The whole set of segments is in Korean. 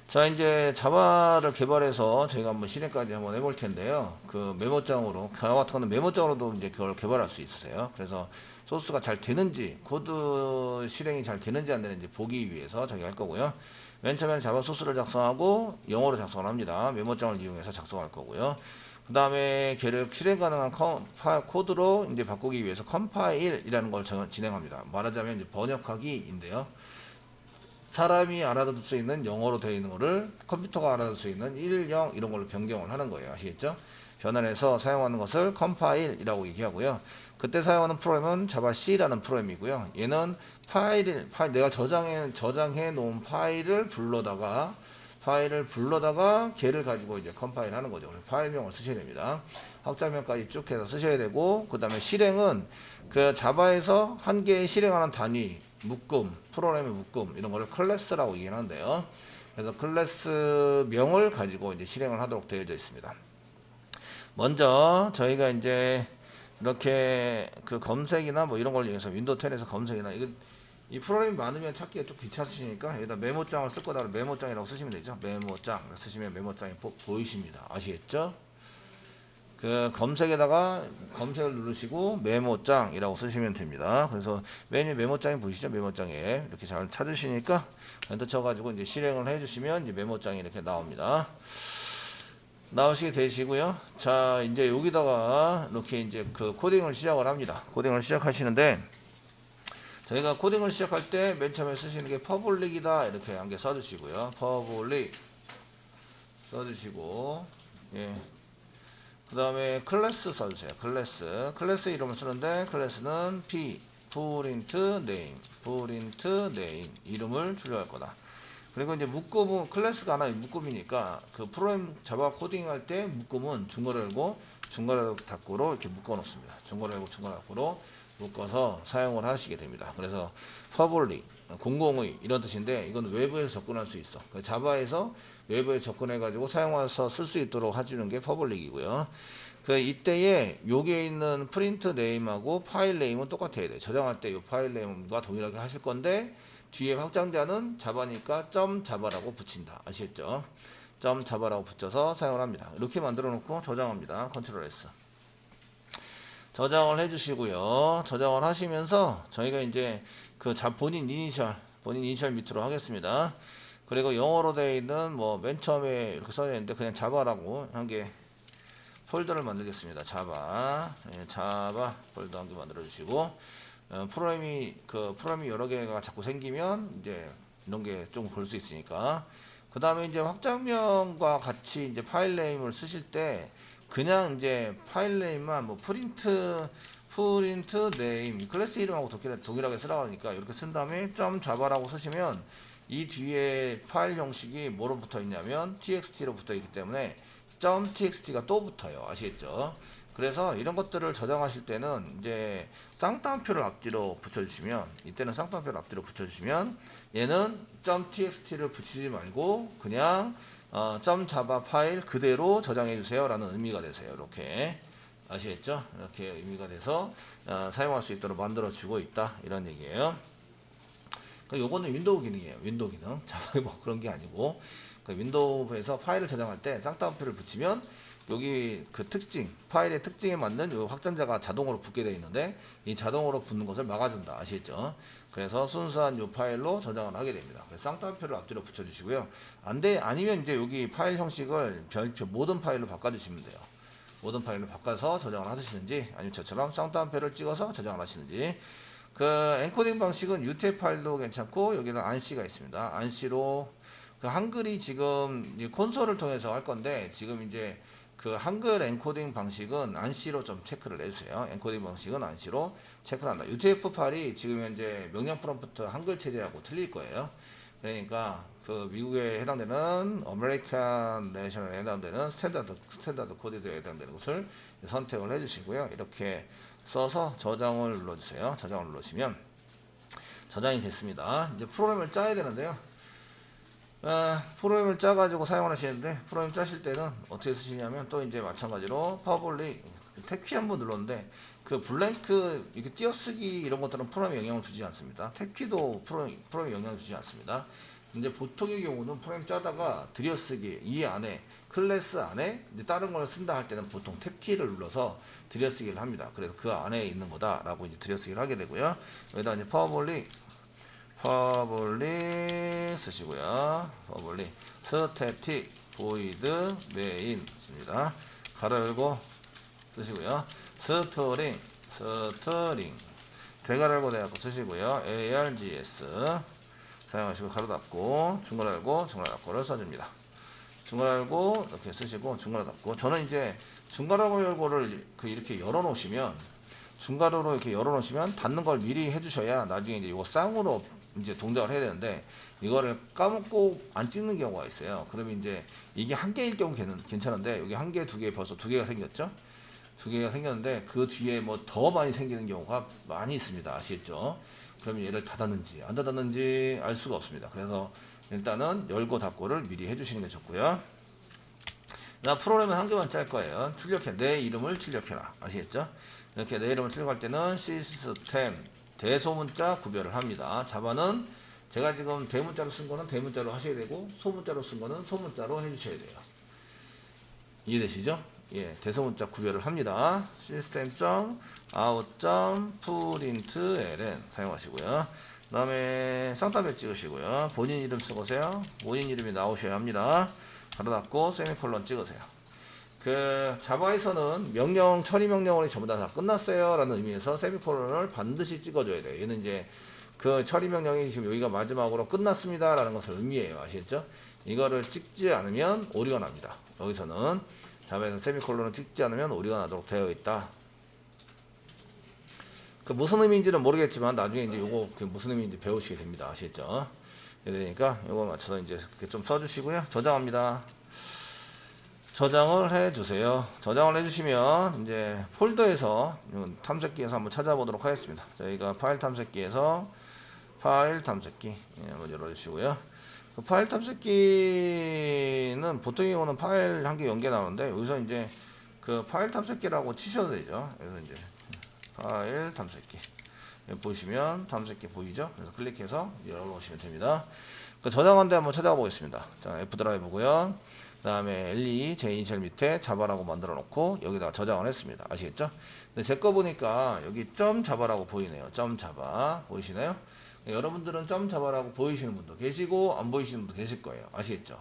자, 이제 자바를 개발해서 저희가 한번 실행까지 한번 해볼 텐데요. 그 메모장으로, 자바 같은 거는 메모장으로도 이제 그걸 개발할 수 있으세요. 그래서 소스가 잘 되는지, 코드 실행이 잘 되는지 안 되는지 보기 위해서 저희가 할 거고요. 맨 처음에는 자바 소스를 작성하고 영어로 작성을 합니다. 메모장을 이용해서 작성할 거고요. 그 다음에 걔를 실행 가능한 코드로 이제 바꾸기 위해서 컴파일이라는 걸 진행합니다. 말하자면 이제 번역하기인데요. 사람이 알아들을 수 있는 영어로 되어 있는 거를 컴퓨터가 알아들을 수 있는 1, 0 이런 걸로 변경을 하는 거예요. 아시겠죠? 변환해서 사용하는 것을 컴파일이라고 얘기하고요. 그때 사용하는 프로그램은 자바 C라는 프로그램이고요. 얘는 파일 내가 저장해 놓은 파일을 불러다가 걔를 가지고 이제 컴파일 하는 거죠. 그래서 파일명을 쓰셔야 됩니다. 확장명까지 쭉 해서 쓰셔야 되고, 그 다음에 실행은 그 자바에서 한 개의 실행하는 단위, 묶음, 프로그램의 묶음 이런 거를 클래스라고 얘기하는데요. 그래서 클래스 명을 가지고 이제 실행을 하도록 되어져 있습니다. 먼저 저희가 이제 이렇게 그 검색이나 뭐 이런 걸 이용해서 윈도우 10에서 검색이나 이 프로그램이 많으면 찾기가 좀 귀찮으시니까 여기다 메모장을 쓸 거다 메모장이라고 쓰시면 되죠. 메모장 쓰시면 메모장이 보이십니다. 아시겠죠? 그 검색에다가 검색을 누르시고 메모장이라고 쓰시면 됩니다. 그래서 메뉴 메모장이 보이시죠? 메모장에 이렇게 잘 찾으시니까 엔터 쳐가지고 이제 실행을 해주시면 이제 메모장이 이렇게 나옵니다. 나오시게 되시고요. 자, 이제 여기다가 이렇게 이제 그 코딩을 시작을 합니다. 코딩을 시작하시는데 저희가 코딩을 시작할 때 맨 처음에 쓰시는 게 퍼블릭이다 이렇게 한 개 써주시고요. 퍼블릭 써주시고 예. 그 다음에 클래스 써주세요. 클래스 이름을 쓰는데 클래스는 p print name 이름을 출력할 거다. 그리고 이제 묶음은 클래스가 하나 묶음이니까 그 프로그램 자바 코딩할 때 묶음은 중괄호 열고 중괄호 닫고로 이렇게 묶어 놓습니다. 중괄호 열고 중괄호 닫고로 묶어서 사용을 하시게 됩니다. 그래서 public 공공의 이런 뜻인데 이건 외부에서 접근할 수 있어. 자바에서 외부에 접근해 가지고 사용해서 쓸 수 있도록 해주는 게 퍼블릭이고요. 그 이때에 여기에 있는 프린트 네임하고 파일 네임은 똑같아야 돼. 저장할 때 이 파일 네임과 동일하게 하실 건데 뒤에 확장자는 자바니까 점 자바라고 붙인다. 아시겠죠? 점 자바라고 붙여서 사용을 합니다. 이렇게 만들어 놓고 저장합니다. 컨트롤 S. 저장을 해주시고요. 저장을 하시면서 저희가 이제 그 본인 이니셜 밑으로 하겠습니다. 그리고 영어로 되어 있는 뭐 맨 처음에 이렇게 써져 있는데 그냥 자바라고 한 개 폴더를 만들겠습니다. 자바, 자바 폴더 한 개 만들어 주시고 프로그램이 여러 개가 자꾸 생기면 이제 이런 게 좀 볼 수 있으니까 그 다음에 이제 확장명과 같이 이제 파일 네임을 쓰실 때 그냥 이제 파일 네임만 뭐 프린트 네임 클래스 이름하고 동일하게 쓰라고 하니까 이렇게 쓴 다음에 점 자바라고 쓰시면 이 뒤에 파일 형식이 뭐로 붙어 있냐면 txt로 붙어 있기 때문에 .txt가 또 붙어요. 아시겠죠? 그래서 이런 것들을 저장하실 때는 이제 쌍따옴표를 앞뒤로 붙여주시면 이때는 쌍따옴표를 앞뒤로 붙여주시면 얘는 .txt를 붙이지 말고 그냥 .java 파일 그대로 저장해 주세요 라는 의미가 되세요. 이렇게 아시겠죠? 이렇게 의미가 돼서 사용할 수 있도록 만들어 주고 있다 이런 얘기예요. 요거는 윈도우 기능이에요. 윈도우 기능. 자바 뭐 그런 게 아니고 윈도우에서 파일을 저장할 때 쌍따옴표를 붙이면 여기 그 파일의 특징에 맞는 요 확장자가 자동으로 붙게 되어 있는데 이 자동으로 붙는 것을 막아준다. 아시겠죠? 그래서 순수한 요 파일로 저장을 하게 됩니다. 그래서 쌍따옴표를 앞뒤로 붙여주시고요. 아니면 이제 여기 파일 형식을 별표 모든 파일로 바꿔주시면 돼요. 모든 파일로 바꿔서 저장을 하시는지 아니면 저처럼 쌍따옴표를 찍어서 저장을 하시는지 그 엔코딩 방식은 UTF 파일도 괜찮고 여기는 ANSI가 있습니다. ANSI로 그 한글이 지금 콘솔을 통해서 할 건데 지금 이제 그 한글 엔코딩 방식은 ANSI로 좀 체크를 해주세요. 엔코딩 방식은 ANSI로 체크를 한다. UTF 파일이 지금 현재 명령 프롬프트 한글 체제하고 틀릴 거예요. 그러니까 그 미국에 해당되는 아메리칸 내셔널에 해당되는 스탠다드 코드에 해당되는 것을 선택을 해주시고요. 이렇게 써서 저장을 눌러주세요. 저장을 누르시면 저장이 됐습니다. 이제 프로그램을 짜야 되는데요. 프로그램을 짜가지고 사용을 하시는데 프로그램 짜실 때는 어떻게 쓰시냐면 또 이제 마찬가지로 퍼블릭 탭키 한번 눌렀는데 그 블랭크 이렇게 띄어쓰기 이런 것들은 프로그램에 영향을 주지 않습니다. 탭키도 프로그램에 영향을 주지 않습니다. 이제 보통의 경우는 프로그램 짜다가 들여쓰기 이 안에 클래스 안에 이제 다른 걸 쓴다 할 때는 보통 탭키를 눌러서 들여쓰기를 합니다. 그래서 그 안에 있는 거다라고 이제 들여쓰기를 하게 되고요. 여기다 이제 퍼블릭 쓰시고요. 퍼블릭 스태틱 보이드 메인 씁니다. 가로 열고 쓰시고요. 스트링 대괄호 열고 대괄호 쓰시고요. args 사용하시고 가로 닫고 중괄호 열고 중괄호 닫고를 써줍니다. 중괄호 열고 이렇게 쓰시고 중괄호 닫고 저는 이제 중괄호 열고를 이렇게 열어놓으시면 중괄호로 이렇게 열어놓으시면 닫는 걸 미리 해주셔야 나중에 이제 이거 쌍으로 이제 동작을 해야 되는데 이거를 까먹고 안 찍는 경우가 있어요. 그러면 이제 이게 한 개일 경우 괜찮은데 여기 한 개, 두 개 벌써 두 개가 생겼죠? 두 개가 생겼는데 그 뒤에 뭐 더 많이 생기는 경우가 많이 있습니다. 아시겠죠? 그러면 얘를 닫았는지 안 닫았는지 알 수가 없습니다. 그래서 일단은 열고 닫고를 미리 해주시는 게 좋고요. 나 프로그램은 한 개만 짤 거예요. 출력해 내 이름을 출력해라. 아시겠죠? 이렇게 내 이름을 출력할 때는 시스템 대소문자 구별을 합니다. 자바는 제가 지금 대문자로 쓴 거는 대문자로 하셔야 되고 소문자로 쓴 거는 소문자로 해주셔야 돼요. 이해되시죠? 예, 대소문자 구별을 합니다. system.out.println 사용하시고요. 그 다음에 쌍따옴 찍으시고요. 본인 이름 쓰고세요. 본인 이름이 나오셔야 합니다. 가로 닫고 세미콜론 찍으세요. 그 자바에서는 명령 처리 명령어리 전부 다 끝났어요 라는 의미에서 세미콜론을 반드시 찍어줘야 돼요. 얘는 이제 그 처리 명령이 지금 여기가 마지막으로 끝났습니다 라는 것을 의미해요. 아시겠죠? 이거를 찍지 않으면 오류가 납니다. 여기서는 자바에서 세미콜론을 찍지 않으면 오류가 나도록 되어 있다. 그 무슨 의미인지는 모르겠지만 나중에 이제 요거 그 무슨 의미인지 배우시게 됩니다. 아시겠죠? 그러니까 요거 맞춰서 이제 이렇게 좀 써주시고요. 저장합니다. 저장을 해주세요. 저장을 해주시면 이제 폴더에서 탐색기에서 한번 찾아보도록 하겠습니다. 저희가 파일 탐색기에서 파일 탐색기 한번 열어주시고요. 그 파일 탐색기는 보통의 경우는 파일 한 개 연계 나오는데 여기서 이제 그 파일 탐색기라고 치셔도 되죠. 그래서 이제 파일 탐색기 보시면 탐색기 보이죠? 그래서 클릭해서 열어보시면 됩니다. 그 저장한 데 한번 찾아가 보겠습니다. 자, F 드라이브고요. 그 다음에 LE 제 이니셜 밑에 자바라고 만들어 놓고 여기다가 저장을 했습니다. 아시겠죠? 근데 제 거 보니까 여기 점 자바라고 보이네요. 점 자바 보이시나요? 여러분들은 점 자바라고 보이시는 분도 계시고 안 보이시는 분도 계실 거예요. 아시겠죠?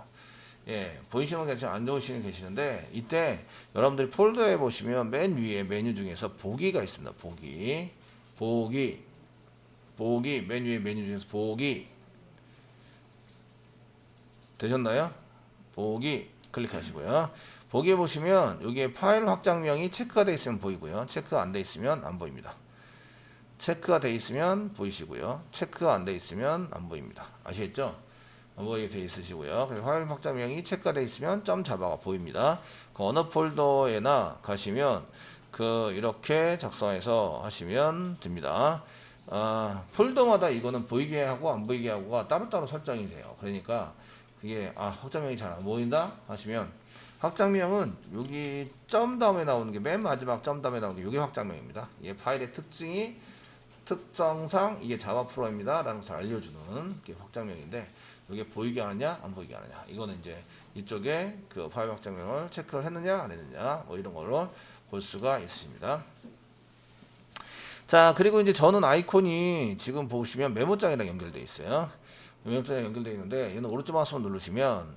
예, 보이시는 분 계시고 안 보이시는 분 계시는데 이때 여러분들이 폴더에 보시면 맨 위에 메뉴 중에서 보기가 있습니다. 보기 맨 위에 메뉴 중에서 보기 되셨나요? 보기 클릭하시고요. 보기에 보시면 여기에 파일 확장명이 체크가 되어 있으면 보이고요. 체크가 안 되어 있으면 안 보입니다. 체크가 되어 있으면 보이시고요. 체크가 안 되어 있으면 안 보입니다. 아시겠죠? 보이게 되어 있으시고요. 그래서 파일 확장명이 체크가 되어 있으면 점 자바가 보입니다. 그 어느 폴더에나 가시면 그 이렇게 작성해서 하시면 됩니다. 폴더마다 이거는 보이게 하고 안 보이게 하고가 따로따로 설정이 돼요. 그러니까 그게 확장명이 잘 안 보인다 하시면 확장명은 여기 점 다음에 나오는 게 맨 마지막 점 다음에 나오는 게 이게 확장명입니다. 이 파일의 특성상 이게 자바 프로입니다 라는 것을 알려주는 게 확장명인데 이게 보이게 하느냐 안 보이게 하느냐 이거는 이제 이쪽에 그 파일 확장명을 체크를 했느냐 안 했느냐 뭐 이런 걸로 볼 수가 있습니다. 자, 그리고 이제 저는 아이콘이 지금 보시면 메모장이랑 연결되어 있어요. 메모장이랑 연결되어 있는데 얘는 오른쪽 마우스 누르시면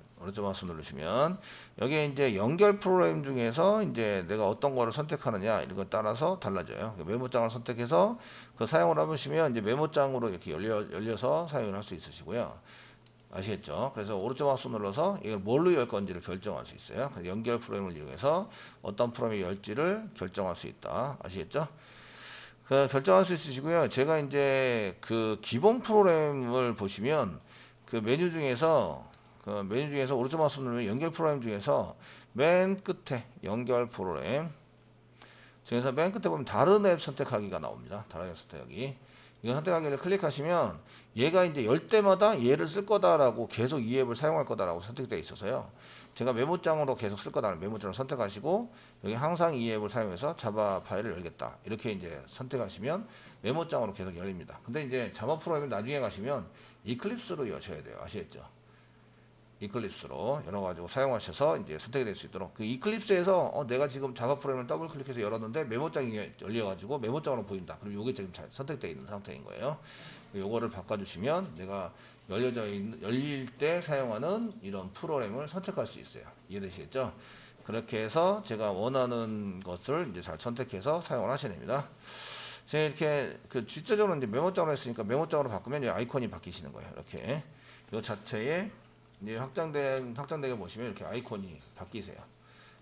여기에 이제 연결 프로그램 중에서 이제 내가 어떤 거를 선택하느냐 이런 걸 따라서 달라져요. 메모장을 선택해서 그 사용을 해보시면 이제 메모장으로 이렇게 열려서 사용을 할 수 있으시고요. 아시겠죠? 그래서 오른쪽 마우스 눌러서 이걸 뭘로 열 건지를 결정할 수 있어요. 연결 프로그램을 이용해서 어떤 프로그램이 열지를 결정할 수 있다. 아시겠죠? 그 결정할 수 있으시고요. 제가 이제 그 기본 프로그램을 보시면 그 메뉴 중에서 오른쪽 마우스 누르면 연결 프로그램 중에서 맨 끝에 연결 프로그램 중에서 맨 끝에 보면 다른 앱 선택하기가 나옵니다. 다른 앱 선택하기. 이거 선택하기를 클릭하시면 얘가 이제 열 때마다 얘를 쓸 거다라고 계속 이 앱을 사용할 거다라고 선택되어 있어서요. 제가 메모장으로 계속 쓸 거다라는 메모장을 선택하시고 여기 항상 이 앱을 사용해서 자바 파일을 열겠다. 이렇게 이제 선택하시면 메모장으로 계속 열립니다. 근데 이제 자바 프로그램을 나중에 가시면 이클립스로 여셔야 돼요. 아시겠죠? 이클립스로 열어가지고 사용하셔서 이제 선택이 될 수 있도록 그 이클립스에서 내가 지금 자바 프로그램을 더블 클릭해서 열었는데 메모장이 열려가지고 메모장으로 보인다. 그럼 요게 지금 잘 선택되어 있는 상태인 거예요. 요거를 바꿔주시면 내가 열릴 때 사용하는 이런 프로그램을 선택할 수 있어요. 이해되시겠죠? 그렇게 해서 제가 원하는 것을 이제 잘 선택해서 사용을 하셔야 됩니다. 제가 이렇게 그 실제적으로 이제 메모장으로 했으니까 메모장으로 바꾸면 이 아이콘이 바뀌시는 거예요. 이렇게 요 자체에 이제 확장되게 보시면 이렇게 아이콘이 바뀌세요.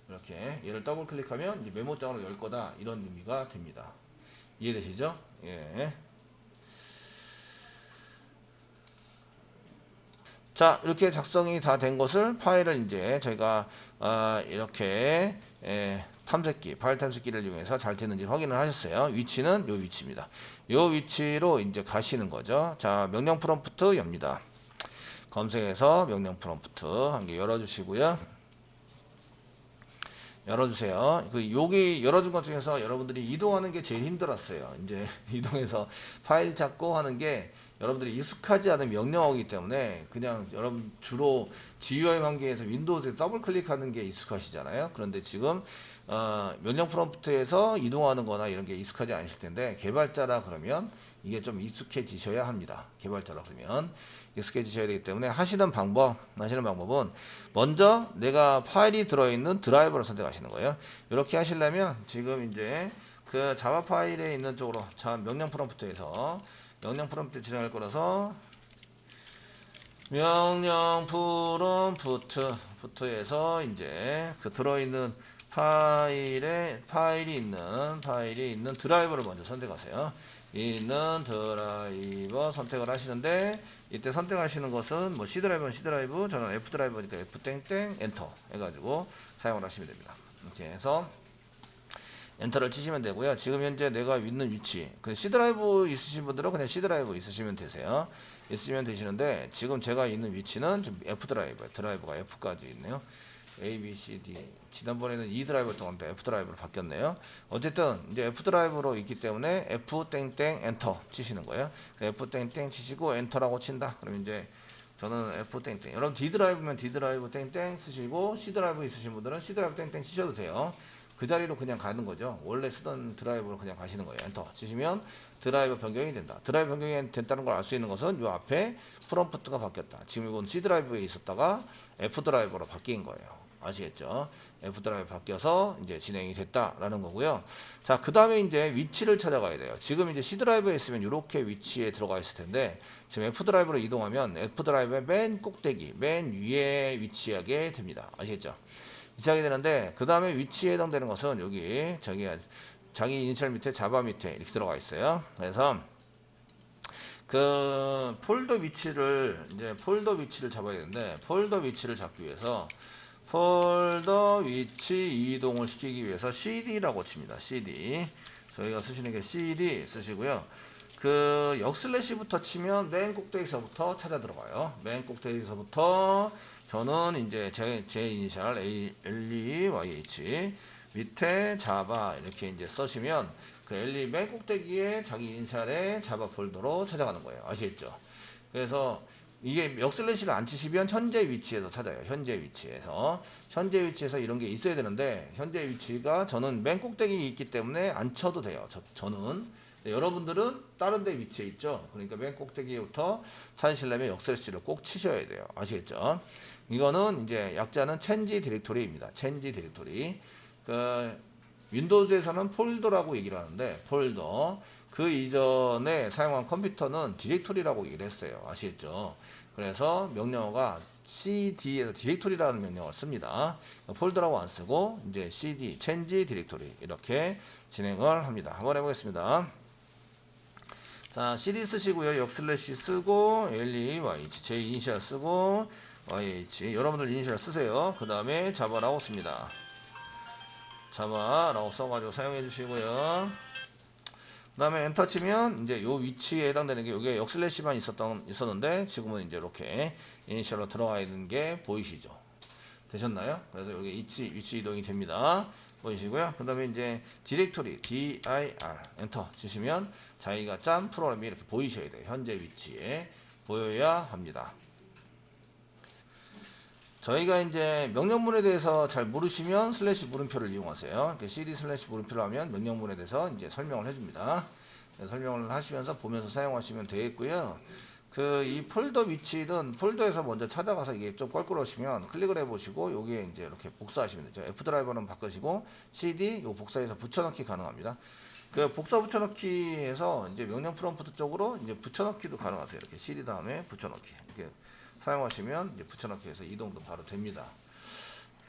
이렇게 얘를 더블 클릭하면 이제 메모장으로 열 거다 이런 의미가 됩니다. 이해되시죠? 예. 자, 이렇게 작성이 다 된 것을 파일을 이제 저희가 이렇게 탐색기, 파일 탐색기를 이용해서 잘 됐는지 확인을 하셨어요. 위치는 요 위치입니다. 요 위치로 이제 가시는 거죠. 자, 명령 프롬프트 엽니다. 검색해서 명령 프롬프트 한 개 열어주시고요. 열어주세요. 여기 열어준 것 중에서 여러분들이 이동하는 게 제일 힘들었어요. 이제 이동해서 파일 찾고 하는 게 여러분들이 익숙하지 않은 명령어이기 때문에 그냥 여러분 주로 GUI 환경에서 윈도우에 더블 클릭하는 게 익숙하시잖아요. 그런데 지금 명령 프롬프트에서 이동하는 거나 이런 게 익숙하지 않으실 텐데 개발자라 그러면 이게 좀 익숙해지셔야 합니다. 개발자라 그러면 익숙해지셔야 되기 때문에 하시는 방법은 먼저 내가 파일이 들어있는 드라이버를 선택하시는 거예요. 이렇게 하시려면 지금 이제 그 자바 파일에 있는 쪽으로 자 명령 프롬프트에서 명령 프롬프트 지정할 거라서 명령 프롬프트에서 이제 그 들어있는 파일이 있는 드라이버를 먼저 선택하세요. 있는 드라이버 선택을 하시는데 이때 선택하시는 것은 뭐 C 드라이버는 C 드라이브, 저는 F 드라이버니까 F 땡땡 엔터 해가지고 사용을 하시면 됩니다. 이렇게 해서 엔터를 치시면 되고요. 지금 현재 내가 있는 위치, 그 C 드라이브 있으신 분들은 그냥 C 드라이브 있으시면 되세요. 있으면 되시는데 지금 제가 있는 위치는 좀 F 드라이브가 F까지 있네요. A, B, C, D. 지난번에는 E 드라이브였던 건데 F 드라이브로 바뀌었네요. 어쨌든 이제 F 드라이브로 있기 때문에 F 땡땡 엔터 치시는 거예요. F 땡땡 치시고 엔터라고 친다. 그럼 이제 저는 F 땡땡. 여러분 D 드라이브면 D 드라이브 땡땡 쓰시고 C 드라이브 있으신 분들은 C 드라이브 땡땡 치셔도 돼요. 그 자리로 그냥 가는 거죠. 원래 쓰던 드라이브로 그냥 가시는 거예요. 엔터 치시면 드라이브 변경이 된다. 드라이브 변경이 됐다는 걸 알 수 있는 것은 이 앞에 프롬프트가 바뀌었다. 지금 이건 C 드라이브에 있었다가 F 드라이브로 바뀐 거예요. 아시겠죠? F 드라이브 바뀌어서 이제 진행이 됐다라는 거고요. 자, 그 다음에 이제 위치를 찾아가야 돼요. 지금 이제 C 드라이브에 있으면 이렇게 위치에 들어가 있을 텐데 지금 F 드라이브로 이동하면 F 드라이브의 맨 꼭대기, 맨 위에 위치하게 됩니다. 아시겠죠? 위치하게 되는데 그 다음에 위치에 해당되는 것은 여기 자기 이니셜 밑에 자바 밑에 이렇게 들어가 있어요. 그래서 그 폴더 위치를 잡아야 되는데 폴더 위치를 잡기 위해서 폴더 위치 이동을 시키기 위해서 CD라고 칩니다. CD. 저희가 쓰시는 게 CD 쓰시고요. 그 역슬래시부터 치면 맨 꼭대기서부터 찾아 들어가요. 맨 꼭대기서부터 저는 이제 제 이니셜 LEYH 밑에 자바 이렇게 이제 써시면 그 LE 맨 꼭대기에 자기 이니셜의 자바 폴더로 찾아가는 거예요. 아시겠죠? 그래서 이게 역슬래시를 안 치시면 현재 위치에서 찾아요. 현재 위치에서 이런 게 있어야 되는데 현재 위치가 저는 맨 꼭대기에 있기 때문에 안 쳐도 돼요. 저는 여러분들은 다른 데 위치에 있죠. 그러니까 맨 꼭대기부터 찾으시려면 역슬래시를 꼭 치셔야 돼요. 아시겠죠? 이거는 이제 약자는 change 디렉토리입니다. change 디렉토리. 그 윈도우즈에서는 폴더라고 얘기를 하는데 폴더 그 이전에 사용한 컴퓨터는 디렉토리라고 얘기를 했어요. 아시겠죠? 그래서 명령어가 cd에서 디렉토리라는 명령어를 씁니다. 폴더라고 안 쓰고 이제 cd, change 디렉토리 이렇게 진행을 합니다. 한번 해보겠습니다. 자, cd 쓰시고요. 역슬래시 쓰고 LEYH 제 이니셜 쓰고 YH 여러분들 이니셜 쓰세요. 그 다음에 자바라고 씁니다. 자바라고 써가지고 사용해 주시고요. 그다음에 엔터 치면 이제 요 위치에 해당되는 게 요게 역슬래시만 있었는데 지금은 이제 이렇게 이니셜로 들어가 있는 게 보이시죠? 되셨나요? 그래서 여기 위치 이동이 됩니다. 보이시고요. 그다음에 이제 디렉토리 dir 엔터 치시면 자기가 짠 프로그램이 이렇게 보이셔야 돼요. 현재 위치에 보여야 합니다. 저희가 이제 명령문에 대해서 잘 모르시면 슬래시 물음표를 이용하세요. cd 슬래시 물음표를 하면 명령문에 대해서 이제 설명을 해줍니다. 설명을 하시면서 보면서 사용하시면 되겠고요. 이 폴더 위치는 폴더에서 먼저 찾아가서 이게 좀 껄끄러우시면 클릭을 해보시고 여기에 이제 이렇게 복사하시면 되죠. F 드라이버는 바꾸시고 CD 요 복사해서 붙여넣기 가능합니다. 복사 붙여넣기에서 이제 명령 프롬프트 쪽으로 이제 붙여넣기도 가능하세요. 이렇게 CD 다음에 붙여넣기 이렇게 사용하시면 이제 붙여넣기해서 이동도 바로 됩니다.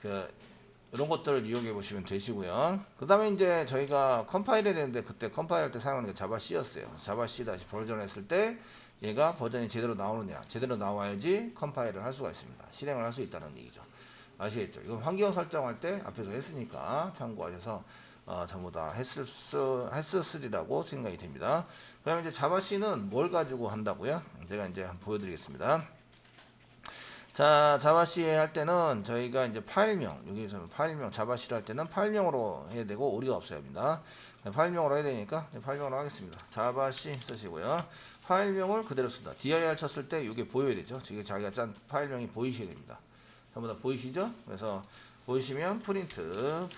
이런 것들을 이용해 보시면 되시고요. 그 다음에 이제 저희가 컴파일 해야 되는데 그때 컴파일할 때 사용하는 게 자바 C였어요. 자바 C 다시 버전 했을 때 얘가 버전이 제대로 나오느냐, 제대로 나와야지 컴파일을 할 수가 있습니다. 실행을 할 수 있다는 얘기죠. 아시겠죠? 이건 환경 설정할 때 앞에서 했으니까 참고하셔서 전부 다 했으리라고 생각이 됩니다. 그다음에 이제 자바 C는 뭘 가지고 한다고요? 제가 이제 한번 보여드리겠습니다. 자, 자바 C 할 때는 저희가 이제 파일명, 여기서 파일명, 자바 C를 할 때는 파일명으로 해야 되고 오류가 없어야 합니다. 파일명으로 해야 되니까 파일명으로 하겠습니다. 자바 C 쓰시고요. 파일명을 그대로 쓴다. dir 쳤을 때 이게 보여야 되죠. 지금 자기가 짠 파일명이 보이셔야 됩니다. 전부 다 보이시죠? 그래서 보이시면 프린트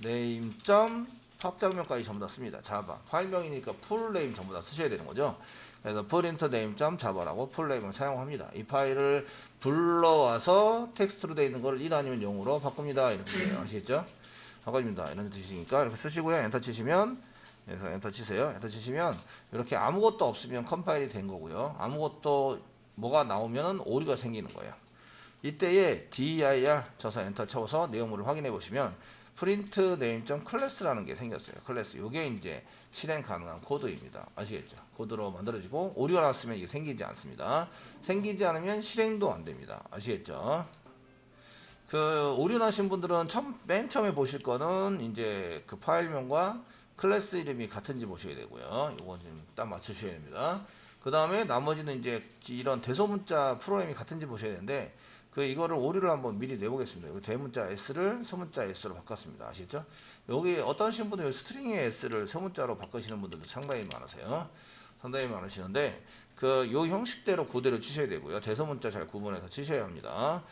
name 점 확장명까지 전부 다 씁니다. 자바 파일명이니까 풀네임 전부 다 쓰셔야 되는 거죠. 그래서 프린트 name 점 자바라고 풀네임을 사용합니다. 이 파일을 불러와서 텍스트로 되어 있는 거를 1 아니면 0으로 바꿉니다. 이렇게 돼요. 아시겠죠? 바꿔줍니다. 이런 뜻이니까 이렇게 쓰시고요. 엔터 치시면 그래서 엔터 치세요. 엔터 치시면 이렇게 아무것도 없으면 컴파일이 된 거고요. 아무것도 뭐가 나오면 오류가 생기는 거예요. 이때에 dir 쳐서 엔터 쳐서 내용물을 확인해 보시면 프린트 네임.클래스라는 class라는 게 생겼어요. 클래스. 요게 이제 실행 가능한 코드입니다. 아시겠죠? 코드로 만들어지고 오류가 났으면 이게 생기지 않습니다. 생기지 않으면 실행도 안 됩니다. 아시겠죠? 오류 나신 분들은 맨 처음에 보실 거는 이제 그 파일명과 클래스 이름이 같은지 보셔야 되고요. 요건 좀 딱 맞추셔야 됩니다. 그 다음에 나머지는 이제 이런 대소문자 프로그램이 같은지 보셔야 되는데 이거를 오류를 한번 미리 내보겠습니다. 여기 대문자 S를 소문자 S로 바꿨습니다. 아시겠죠? 여기 어떤 분들은 스트링의 S를 소문자로 바꾸시는 분들도 상당히 많으세요. 상당히 많으시는데 요 형식대로 그대로 치셔야 되고요. 대소문자 잘 구분해서 치셔야 합니다.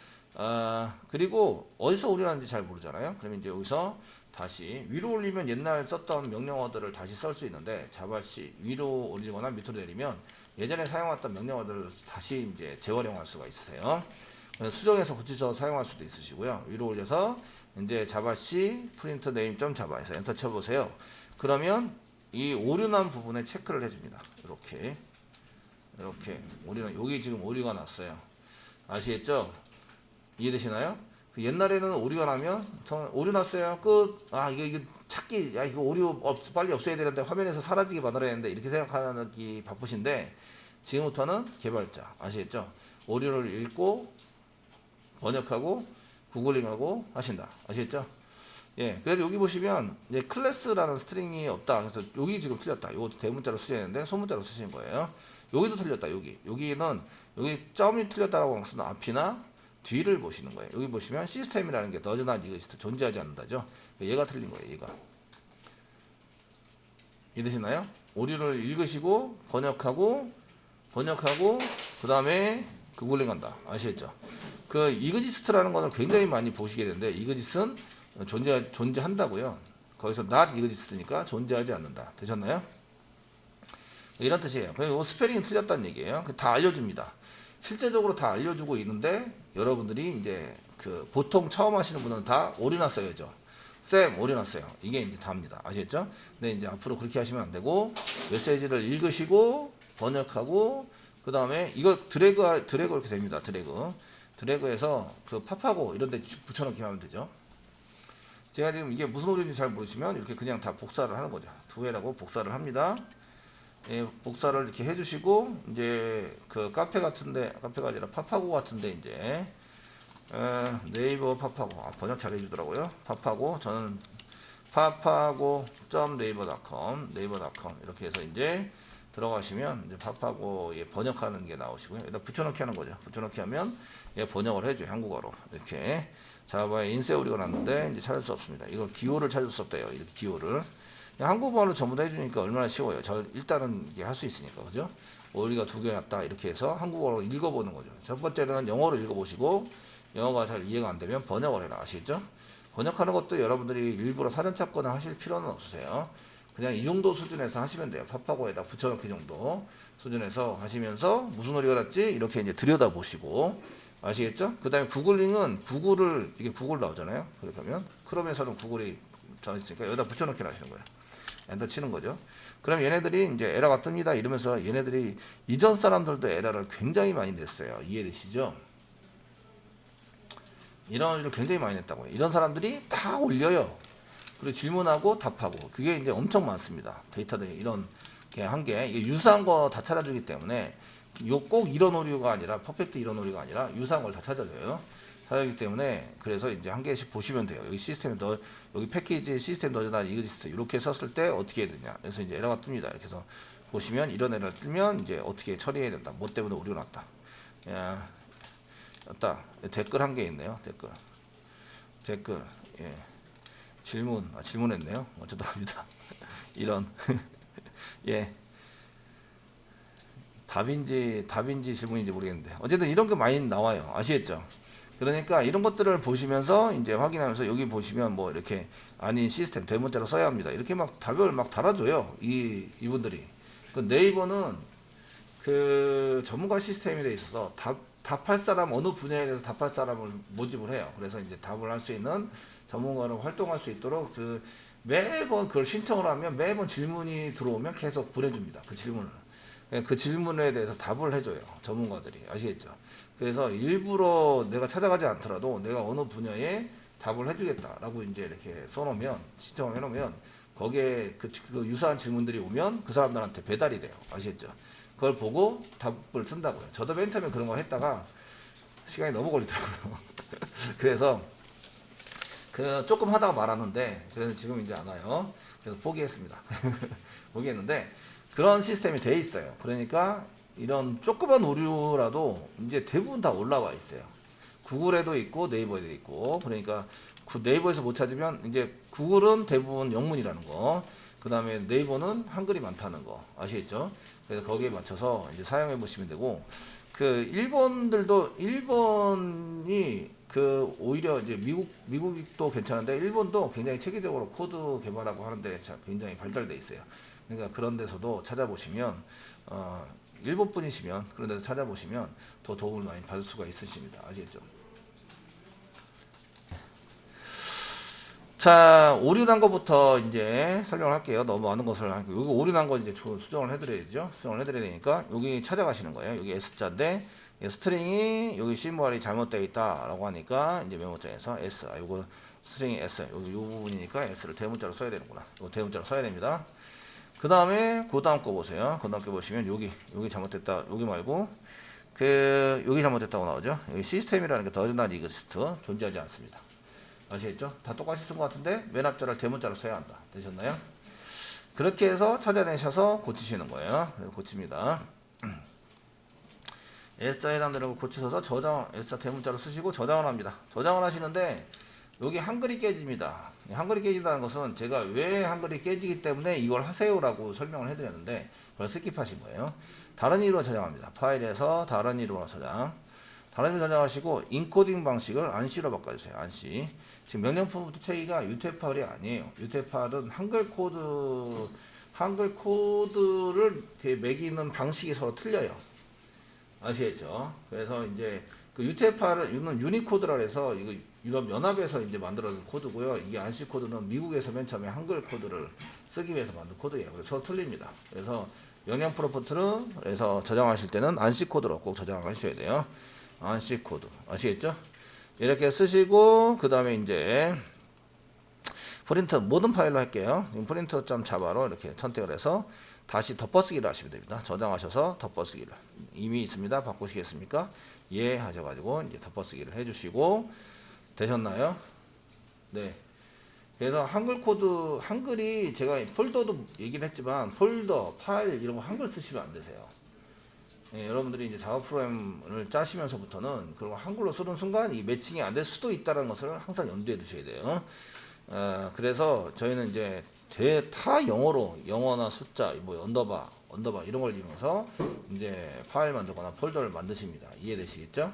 그리고 어디서 오류 나는지 잘 모르잖아요. 그러면 이제 여기서 다시 위로 올리면 옛날 썼던 명령어들을 다시 쓸 수 있는데 자바C 위로 올리거나 밑으로 내리면 예전에 사용했던 명령어들을 다시 이제 재활용할 수가 있으세요. 수정해서 고치셔서 사용할 수도 있으시고요. 위로 올려서 이제 자바C 프린트 네임.점 자바에서 엔터 쳐보세요. 그러면 이 오류난 부분에 체크를 해줍니다. 이렇게 오류난 여기 지금 오류가 났어요. 아시겠죠? 이해되시나요? 옛날에는 오류가 나면 오류 났어요. 끝. 이거 찾기. 이거 오류 빨리 없애야 되는데 화면에서 사라지게 만들어야 되는데 이렇게 생각하기 바쁘신데 지금부터는 개발자 아시겠죠? 오류를 읽고 번역하고 구글링하고 하신다. 아시겠죠? 예. 그래도 여기 보시면 클래스라는 스트링이 없다. 그래서 여기 지금 틀렸다. 이것도 대문자로 쓰셔야 되는데 소문자로 쓰시는 거예요. 여기도 틀렸다. 여기는 여기 점이 틀렸다라고 하는 것은 앞이나 뒤를 보시는 거예요. 여기 보시면 시스템이라는 게 does not exist 존재하지 않는다죠. 얘가 틀린 거예요. 얘가. 이해되시나요? 오류를 읽으시고 번역하고 그 다음에 구글링한다. 아시겠죠? 이그지스트라는 것을 굉장히 많이 보시게 되는데 이그지스트는 존재한다고요. 거기서 not exist니까 존재하지 않는다. 되셨나요? 이런 뜻이에요. 그리고 스페링이 틀렸다는 얘기예요. 다 알려줍니다. 실제적으로 다 알려주고 있는데 여러분들이 이제 보통 처음 하시는 분은 다 오류나 써야죠. 쌤 오류나 써요. 이게 이제 답니다. 아시겠죠? 근데 이제 앞으로 그렇게 하시면 안 되고 메시지를 읽으시고 번역하고 그 다음에 이거 드래그 이렇게 됩니다. 드래그해서 팝하고 이런 데 붙여넣기 하면 되죠. 제가 지금 이게 무슨 오류인지 잘 모르시면 이렇게 그냥 다 복사를 하는 거죠. 두해라고 복사를 합니다. 예, 복사를 이렇게 해주시고 이제 카페가 아니라 팝하고 같은데 이제 네이버 팝하고 번역 잘 해주더라고요. 팝하고 저는 파파고.naver.com 이렇게 해서 이제 들어가시면 이제 파파고 번역하는 게 나오시고요. 여기다 붙여넣기 하는 거죠. 붙여넣기 하면 얘 번역을 해줘요. 한국어로 이렇게. 자바에 인쇄오류가 났는데 이제 찾을 수 없습니다. 이거 기호를 찾을 수 없대요. 이렇게 기호를. 한국어로 전부 다 해주니까 얼마나 쉬워요. 저 일단은 이게 할 수 있으니까 그죠? 오류가 2개 났다 이렇게 해서 한국어로 읽어보는 거죠. 첫 번째는 영어로 읽어보시고 영어가 잘 이해가 안 되면 번역을 해라. 아시겠죠? 번역하는 것도 여러분들이 일부러 사전 찾거나 하실 필요는 없으세요. 그냥 이 정도 수준에서 하시면 돼요. 파파고에다 붙여넣기 정도 수준에서 하시면서 무슨 오류가 났지? 이렇게 이제 들여다보시고 아시겠죠? 그 다음에 구글링은 구글을 이게 구글 나오잖아요. 그렇게 하면 크롬에서는 구글이 저 있으니까 여기다 붙여넣기 하시는 거예요. 엔터 치는 거죠. 그럼 얘네들이 이제 에러가 뜹니다. 이러면서 얘네들이 이전 사람들도 에러를 굉장히 많이 냈어요. 이해되시죠? 이런 일을 굉장히 많이 냈다고요. 이런 사람들이 다 올려요. 그리고 질문하고 답하고 그게 이제 엄청 많습니다. 데이터들이 이런 한 개 유사한 거 다 찾아주기 때문에 꼭 이런 오류가 아니라 퍼펙트 이런 오류가 아니라 유사한 걸 다 찾아줘요. 찾아주기 때문에 그래서 이제 한 개씩 보시면 돼요. 여기 시스템에 여기 패키지 시스템 너저나 이그지스트 이렇게 썼을 때 어떻게 해야 되냐. 그래서 이제 에러가 뜹니다. 이렇게 해서 보시면 이런 에러가 뜨면 이제 어떻게 처리해야 된다. 뭐 때문에 오류가 났다. 야, 였다. 댓글 한 개 있네요. 댓글 예. 질문했네요. 어쩌다 합니다. 이런 예. 답인지 질문인지 모르겠는데 어쨌든 이런 게 많이 나와요. 아시겠죠? 그러니까 이런 것들을 보시면서 이제 확인하면서 여기 보시면 뭐 이렇게 아닌 시스템 대문자로 써야 합니다. 이렇게 막 답을 막 달아줘요. 이분들이. 그 네이버는 그 전문가 시스템에 대해 있어서 답할 사람 어느 분야에 대해서 답할 사람을 모집을 해요. 그래서 이제 답을 할 수 있는 전문가로 활동할 수 있도록 그 매번 그걸 신청을 하면 매번 질문이 들어오면 계속 보내줍니다. 그 질문을. 그 질문에 대해서 답을 해줘요. 전문가들이. 아시겠죠? 그래서 일부러 내가 찾아가지 않더라도 내가 어느 분야에 답을 해주겠다라고 이제 이렇게 써놓으면, 신청을 해놓으면 거기에 그 유사한 질문들이 오면 그 사람들한테 배달이 돼요. 아시겠죠? 그걸 보고 답을 쓴다고요. 저도 맨 처음에 그런 거 했다가 시간이 너무 걸리더라고요. 그래서 그 조금 하다가 말았는데, 그래서 지금 이제 안 와요. 그래서 포기했습니다. 포기했는데, 그런 시스템이 돼 있어요. 그러니까 이런 조그만 오류라도 이제 대부분 다 올라와 있어요. 구글에도 있고 네이버에도 있고. 그러니까 네이버에서 못 찾으면 이제 구글은 대부분 영문이라는 거, 그 다음에 네이버는 한글이 많다는 거 아시겠죠? 그래서 거기에 맞춰서 이제 사용해 보시면 되고, 그 일본이 그 오히려 이제 미국도 괜찮은데 일본도 굉장히 체계적으로 코드 개발하고 하는데 굉장히 발달돼 있어요. 그러니까 그런 데서도 찾아보시면 일본 분이시면 그런 데서 찾아보시면 더 도움을 많이 받을 수가 있으십니다. 아시겠죠? 자, 오류 난 거부터 이제 설명을 할게요. 너무 많은 것을 하고, 여기 오류 난 거 이제 수정을 해드려야죠. 수정을 해드려야 되니까 여기 찾아가시는 거예요. 여기 S자인데 스트링이 여기 심볼이 잘못되어 있다라고 하니까 이제 메모장에서 S, 요거 스트링이 S, 여기 요 부분이니까 S를 대문자로 써야 되는구나. 이거 대문자로 써야 됩니다. 그 다음에 그 다음 거 보세요. 그 다음 거 보시면 여기 잘못됐다. 여기 말고 여기 잘못됐다고 나오죠. 여기 시스템이라는 게 더즈낫 이그지스트 존재하지 않습니다. 아시겠죠? 다 똑같이 쓴 것 같은데 맨 앞자를 대문자로 써야 한다. 되셨나요? 그렇게 해서 찾아내셔서 고치시는 거예요. 그래서 고칩니다. S자에 해당되는 거 고치셔서 S자 대문자로 쓰시고 저장을 합니다. 저장을 하시는데 여기 한글이 깨집니다. 한글이 깨진다는 것은 제가 왜 한글이 깨지기 때문에 이걸 하세요라고 설명을 해드렸는데 그걸 스킵하신 거예요. 다른 이유로 저장합니다. 파일에서 다른 이유로 저장. 다른 이유로 저장하시고 인코딩 방식을 안시로 바꿔주세요. 안시. 지금 명령 프롬프트 체계가 UTF-8이 아니에요. UTF-8은 한글 코드를 매기는 방식이 서로 틀려요. 아시겠죠? 그래서 이제 그 UTF-8은 유니코드라 해서 이거 유럽 연합에서 이제 만들어진 코드고요. 이게 안시 코드는 미국에서 맨 처음에 한글 코드를 쓰기 위해서 만든 코드예요. 그래서 서로 틀립니다. 그래서 명령 프롬프트를 해서 저장하실 때는 안시 코드로 꼭 저장을 하셔야 돼요. 안시 코드 아시겠죠? 이렇게 쓰시고 그 다음에 이제 프린트 모든 파일로 할게요. 프린트.java로 이렇게 선택을 해서 다시 덮어쓰기를 하시면 됩니다. 저장하셔서 덮어쓰기를 이미 있습니다. 바꾸시겠습니까? 예 하셔가지고 이제 덮어쓰기를 해주시고 되셨나요? 네. 그래서 한글 코드, 한글이 제가 폴더도 얘기를 했지만 폴더, 파일 이런 거 한글 쓰시면 안 되세요. 예, 여러분들이 이제 자바 프로그램을 짜시면서부터는 그리고 한글로 쓰는 순간 이 매칭이 안 될 수도 있다는 것을 항상 염두에 두셔야 돼요. 그래서 저희는 이제 다 영어로 영어나 숫자, 뭐 언더바 이런 걸 이용해서 이제 파일 만들거나 폴더를 만드십니다. 이해되시겠죠?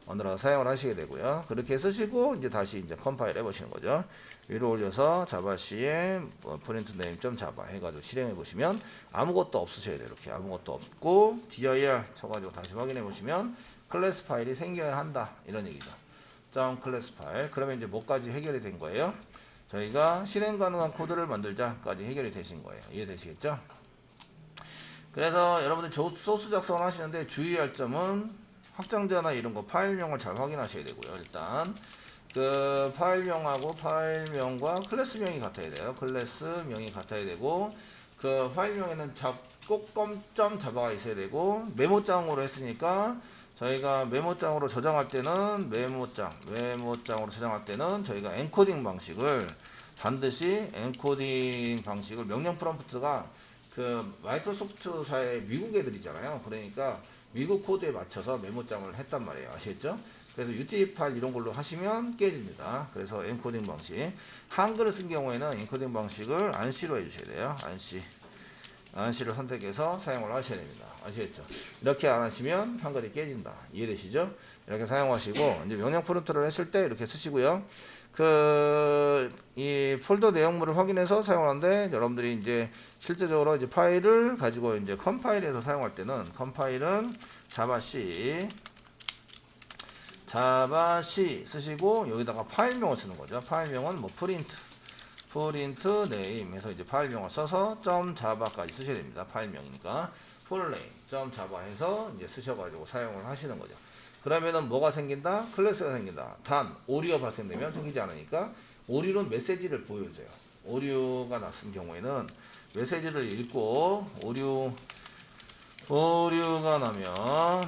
언어로 사용을 하시게 되고요. 그렇게 쓰시고 이제 다시 이제 컴파일 해보시는 거죠. 위로 올려서 자바C에 프린트 네임 점 자바 해가지고 실행해 보시면 아무것도 없으셔야 돼요. 이렇게 아무것도 없고 dir 쳐가지고 다시 확인해 보시면 클래스 파일이 생겨야 한다 이런 얘기죠. 점 클래스 파일. 그러면 이제 뭐까지 해결이 된 거예요? 저희가 실행 가능한 코드를 만들자까지 해결이 되신 거예요. 이해되시겠죠? 그래서 여러분들 소스 작성을 하시는데 주의할 점은 확장자나 이런 거 파일명을 잘 확인하셔야 되고요. 일단 그 파일명하고 파일명과 클래스명이 같아야 돼요. 클래스명이 같아야 되고 그 파일명에는 꼭 점 자바가 있어야 되고 메모장으로 했으니까 저희가 메모장으로 저장할 때는 메모장으로 저장할 때는 저희가 엔코딩 방식을 반드시 엔코딩 방식을 명령 프롬프트가 그 마이크로소프트사의 미국 애들이잖아요. 그러니까 미국 코드에 맞춰서 메모장을 했단 말이에요. 아시겠죠? 그래서 UTF-8 이런 걸로 하시면 깨집니다. 그래서 엔코딩 방식. 한글을 쓴 경우에는 엔코딩 방식을 안시로 해주셔야 돼요. 안시를 선택해서 사용을 하셔야 됩니다. 아시겠죠? 이렇게 안 하시면 한글이 깨진다. 이해되시죠? 이렇게 사용하시고 이제 명령 프린트를 했을 때 이렇게 쓰시고요. 이 폴더 내용물을 확인해서 사용하는데 여러분들이 이제 실제적으로 이제 파일을 가지고 이제 컴파일해서 사용할 때는 컴파일은 자바C 쓰시고 여기다가 파일명을 쓰는 거죠. 파일명은 뭐 프린트 네임 해서 이제 파일명을 써서 점 자바까지 쓰셔야 됩니다. 파일명이니까 풀네임 점 자바 해서 이제 쓰셔가지고 사용을 하시는 거죠. 그러면은 뭐가 생긴다? 클래스가 생긴다. 단 오류가 발생되면 생기지 않으니까 오류는 메시지를 보여줘요. 오류가 났을 경우에는 메시지를 읽고 오류가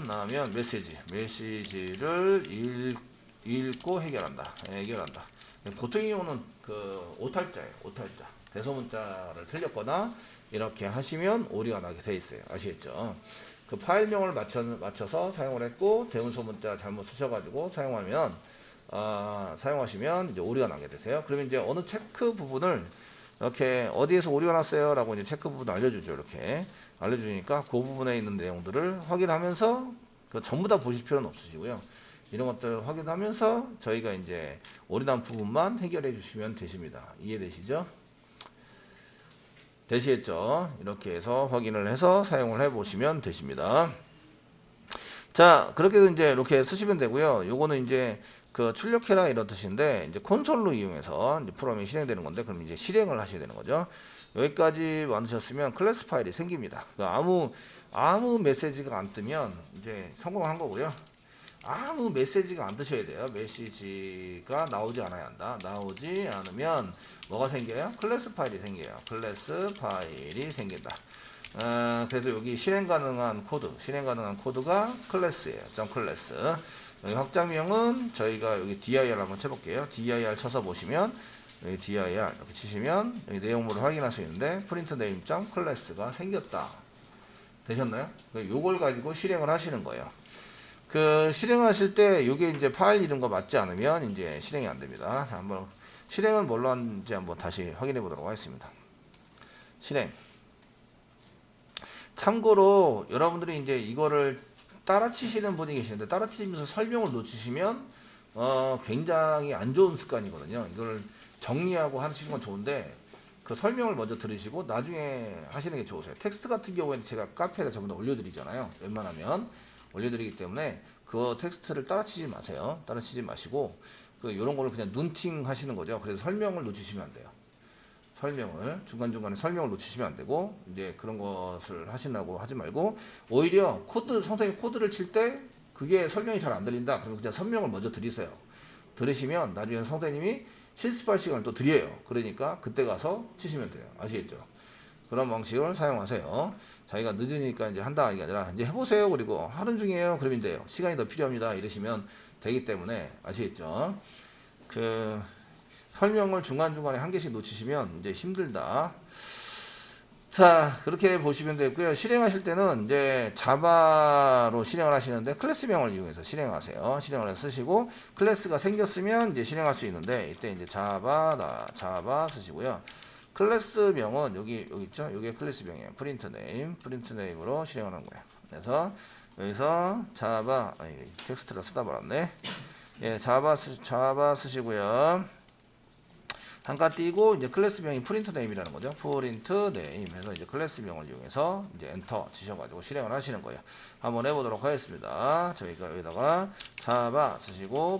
나면 메시지를 읽고 해결한다. 보통의 경우는 그 오탈자예요. 오탈자. 대소문자를 틀렸거나 이렇게 하시면 오류가 나게 돼 있어요. 아시겠죠? 그 파일명을 맞춰서 사용을 했고 대문소문자 잘못 쓰셔가지고 사용하시면 이제 오류가 나게 되세요. 그러면 이제 어느 체크 부분을 이렇게 어디에서 오류가 났어요라고 이제 체크 부분 알려주죠. 이렇게 알려주니까 그 부분에 있는 내용들을 확인하면서 그 전부 다 보실 필요는 없으시고요. 이런 것들을 확인하면서 저희가 이제 오류난 부분만 해결해 주시면 되십니다. 이해되시죠? 되시겠죠? 이렇게 해서 확인을 해서 사용을 해 보시면 되십니다. 자, 그렇게 이제 이렇게 쓰시면 되고요. 요거는 이제 그 출력해라 이런 뜻인데 이제 콘솔로 이용해서 이제 프로그램이 실행되는 건데 그럼 이제 실행을 하셔야 되는 거죠. 여기까지 만드셨으면 클래스 파일이 생깁니다. 그러니까 아무 메시지가 안 뜨면 이제 성공한 거고요. 아무 메시지가 안 뜨셔야 돼요. 메시지가 나오지 않아야 한다. 나오지 않으면 뭐가 생겨요? 클래스 파일이 생겨요. 클래스 파일이 생긴다. 그래서 여기 실행 가능한 코드가 클래스예요. 점 클래스. 여기 확장명은 저희가 여기 dir 한번 쳐볼게요. dir 쳐서 보시면 여기 dir 이렇게 치시면 여기 내용물을 확인할 수 있는데 프린트 네임 점 클래스가 생겼다. 되셨나요? 요걸 가지고 실행을 하시는 거예요. 그 실행하실 때 이게 이제 파일 이런 거 맞지 않으면 이제 실행이 안 됩니다. 자, 한번 실행은 뭘로 하는지 한번 다시 확인해 보도록 하겠습니다. 실행. 참고로 여러분들이 이제 이거를 따라 치시는 분이 계시는데 따라 치면서 설명을 놓치시면 굉장히 안 좋은 습관이거든요. 이걸 정리하고 하시는 건 좋은데 그 설명을 먼저 들으시고 나중에 하시는 게 좋으세요. 텍스트 같은 경우에는 제가 카페에다 전부 다 올려드리잖아요. 웬만하면 올려드리기 때문에 그 텍스트를 따라치지 마세요. 따라치지 마시고 이런 거를 그냥 눈팅 하시는 거죠. 그래서 설명을 놓치시면 안 돼요. 중간중간에 설명을 놓치시면 안 되고 이제 그런 것을 하시려고 하지 말고 오히려 선생님 코드를 칠 때 그게 설명이 잘 안 들린다. 그러면 그냥 설명을 먼저 들으세요. 들으시면 나중에 선생님이 실습할 시간을 또 드려요. 그러니까 그때 가서 치시면 돼요. 아시겠죠? 그런 방식을 사용하세요. 자기가 늦으니까 이제 한다 이게 아니라 이제 해보세요. 그리고 하는 중이에요. 그러면 돼요. 시간이 더 필요합니다. 이러시면 되기 때문에 아시겠죠? 설명을 중간중간에 한 개씩 놓치시면 이제 힘들다. 자, 그렇게 보시면 되고요. 실행하실 때는 이제 자바로 실행을 하시는데 클래스명을 이용해서 실행하세요. 실행을 해서 쓰시고 클래스가 생겼으면 이제 실행할 수 있는데 이때 이제 자바 쓰시고요. 클래스명은 여기 있죠? 이게 클래스명이에요. 프린트 네임으로 실행하는 거예요. 그래서 여기서 자바 텍스트를 쓰다 말았네. 예, 자바 쓰시고요. 한가 띄고 이제 클래스명이 프린트 네임이라는 거죠. 프린트 네임 해서 이제 클래스명을 이용해서 이제 엔터 치셔가지고 실행을 하시는 거예요. 한번 해보도록 하겠습니다. 저희가 여기다가 자바 쓰시고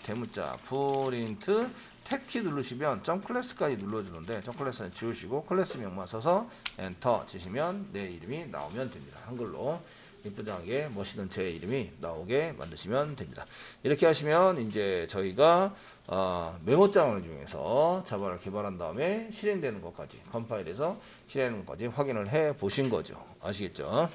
대문자 프린트 탭키 누르시면 점 클래스까지 눌러주는데 점 클래스는 지우시고 클래스명만 써서 엔터 치시면 내 이름이 나오면 됩니다. 한글로. 이쁘장하게 멋있는 제 이름이 나오게 만드시면 됩니다. 이렇게 하시면 이제 저희가 메모장을 이용해서 자바를 개발한 다음에 실행되는 것까지 컴파일해서 실행하는 것까지 확인을 해 보신 거죠. 아시겠죠?